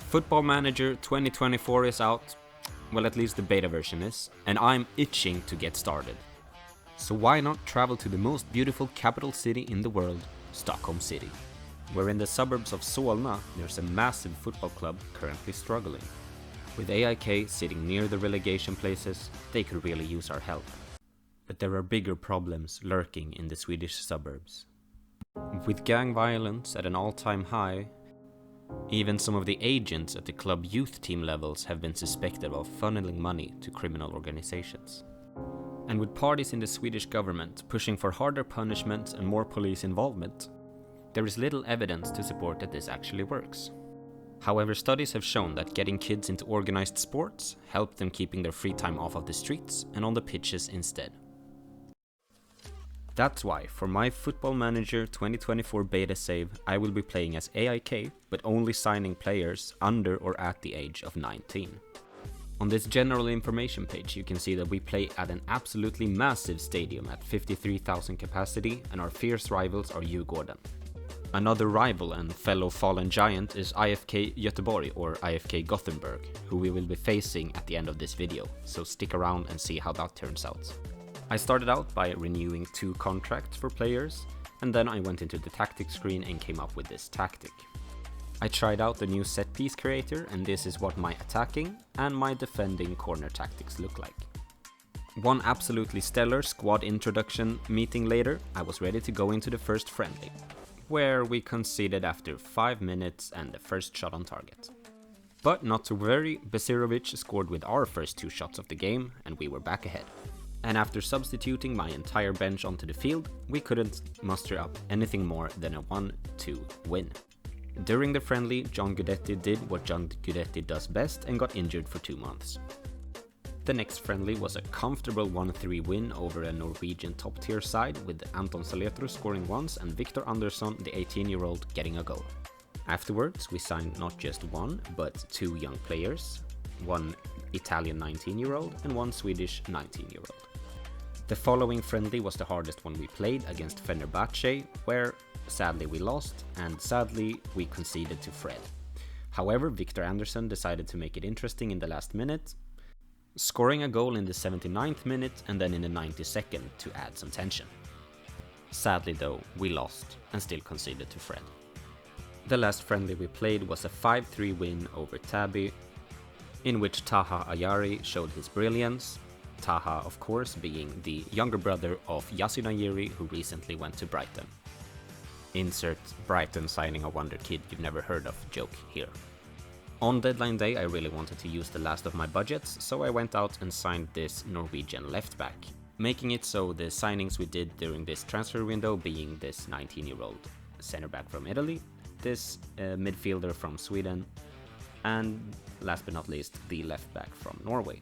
Football Manager 2024 is out, well, at least the beta version is, and I'm itching to get started. So why not travel to the most beautiful capital city in the world, Stockholm City, where in the suburbs of Solna there's a massive football club currently struggling. With AIK sitting near the relegation places, they could really use our help. But there are bigger problems lurking in the Swedish suburbs. With gang violence at an all-time high, even some of the agents at the club youth team levels have been suspected of funneling money to criminal organizations. And with parties in the Swedish government pushing for harder punishments and more police involvement, there is little evidence to support that this actually works. However, studies have shown that getting kids into organized sports help them keeping their free time off of the streets and on the pitches instead. That's why, for my Football Manager 2024 beta save, I will be playing as AIK, but only signing players under or at the age of 19. On this general information page you can see that we play at an absolutely massive stadium at 53,000 capacity, and our fierce rivals are Djurgården. Another rival and fellow fallen giant is IFK Göteborg or IFK Gothenburg, who we will be facing at the end of this video, so stick around and see how that turns out. I started out by renewing 2 contracts for players, and then I went into the tactics screen and came up with this tactic. I tried out the new set piece creator, and this is what my attacking and my defending corner tactics look like. One absolutely stellar squad introduction meeting later, I was ready to go into the first friendly, where we conceded after 5 minutes and the first shot on target. But not to worry, Besirovic scored with our first 2 shots of the game, and we were back ahead. And after substituting my entire bench onto the field, we couldn't muster up anything more than a 1-2 win. During the friendly, John Guidetti did what John Guidetti does best and got injured for 2 months. The next friendly was a comfortable 1-3 win over a Norwegian top-tier side, with Anton Saletros scoring once and Victor Andersson, the 18-year-old, getting a goal. Afterwards, we signed not just 1, but 2 young players, 1 Italian 19-year-old and 1 Swedish 19-year-old. The following friendly was the hardest one we played, against Fenerbahce, where sadly we lost, and sadly we conceded to Fred. However, Victor Andersson decided to make it interesting in the last minute, scoring a goal in the 79th minute and then in the 92nd to add some tension. Sadly though, we lost and still conceded to Fred. The last friendly we played was a 5-3 win over Täby, in which Taha Ayari showed his brilliance, Taha of course being the younger brother of Yasin Ayeri, who recently went to Brighton. Insert Brighton signing a wonder kid you've never heard of joke here. On deadline day I really wanted to use the last of my budgets, so I went out and signed this Norwegian left back, making it so the signings we did during this transfer window being this 19-year-old center back from Italy, this midfielder from Sweden, and last but not least the left back from Norway,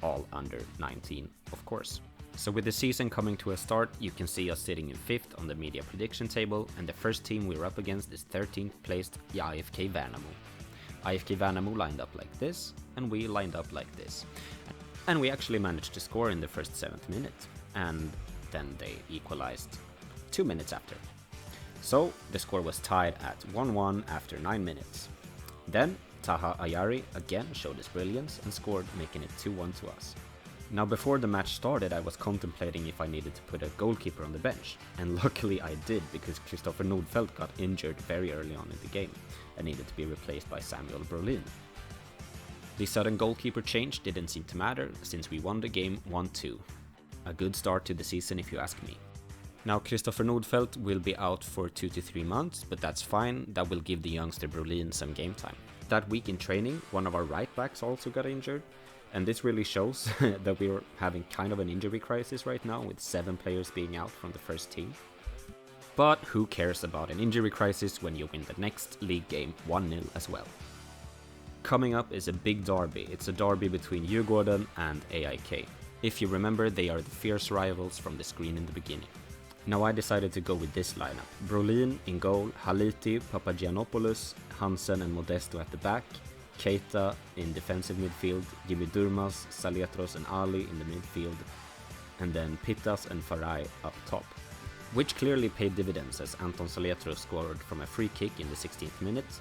all under 19 of course. So with the season coming to a start, you can see us sitting in 5th on the media prediction table, and the first team we're up against is 13th placed IFK Värnamo. IFK Värnamo lined up like this, and we lined up like this. And we actually managed to score in the first 7th minute, and then they equalized 2 minutes after. So the score was tied at 1-1 after 9 minutes. Then Taha Ayari again showed his brilliance and scored, making it 2-1 to us. Now before the match started I was contemplating if I needed to put a goalkeeper on the bench, and luckily I did, because Kristoffer Nordfeldt got injured very early on in the game and needed to be replaced by Samuel Brolin. The sudden goalkeeper change didn't seem to matter, since we won the game 1-2. A good start to the season if you ask me. Now Kristoffer Nordfeldt will be out for 2 to 3 months, but that's fine, that will give the youngster Brolin some game time. That week in training, one of our right backs also got injured, and this really shows that we are having kind of an injury crisis right now, with 7 players being out from the first team. But who cares about an injury crisis when you win the next league game 1-0 as well. Coming up is a big derby. It's a derby between Djurgården and AIK. If you remember, they are the fierce rivals from the screen in the beginning. Now I decided to go with this lineup. Brolin in goal, Haliti, Papagiannopoulos, Hansen and Modesto at the back, Keita in defensive midfield, Jimmy Durmaz, Saletros and Ali in the midfield, and then Pittas and Farai up top. Which clearly paid dividends, as Anton Saletros scored from a free kick in the 16th minute,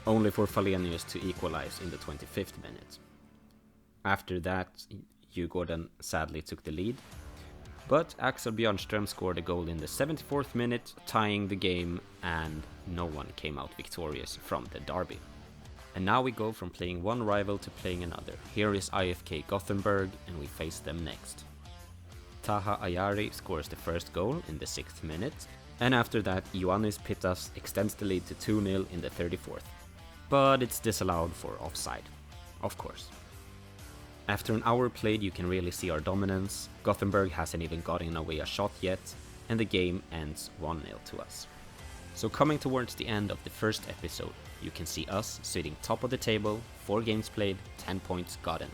only for Falenius to equalize in the 25th minute. After that, Djurgården sadly took the lead, but Axel Björnström scored a goal in the 74th minute, tying the game, and no one came out victorious from the derby. And now we go from playing one rival to playing another. Here is IFK Gothenburg, and we face them next. Taha Ayari scores the first goal in the 6th minute, and after that Ioannis Pittas extends the lead to 2-0 in the 34th. But it's disallowed for offside, of course. After an hour played, you can really see our dominance. Gothenburg hasn't even gotten away a shot yet, and the game ends 1-0 to us. So coming towards the end of the first episode, you can see us sitting top of the table, 4 games played, 10 points gotten.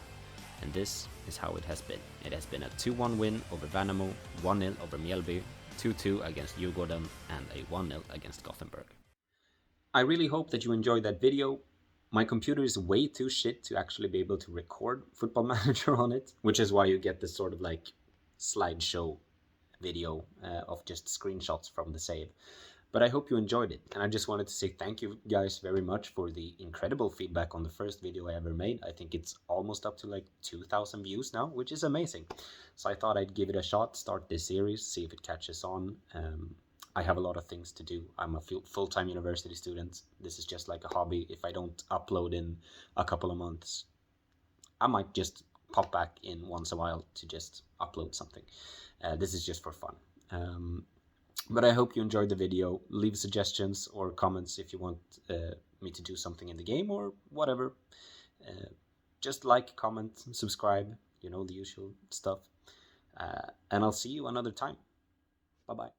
And this is how it has been. It has been a 2-1 win over Värnamo, 1-0 over Mjällby, 2-2 against Djurgården, and a 1-0 against Gothenburg. I really hope that you enjoyed that video. My computer is way too shit to actually be able to record Football Manager on it, which is why you get this sort of like slideshow video of just screenshots from the save. But I hope you enjoyed it, and I just wanted to say thank you guys very much for the incredible feedback on the first video I ever made. I think it's almost up to like 2,000 views now, which is amazing. So I thought I'd give it a shot, start this series, see if it catches on. I have a lot of things to do. I'm a full-time university student. This is just like a hobby. If I don't upload in a couple of months, I might just pop back in once a while to just upload something. This is just for fun. But I hope you enjoyed the video. Leave suggestions or comments if you want me to do something in the game or whatever. Just like, comment, subscribe, you know, the usual stuff. And I'll see you another time. Bye-bye.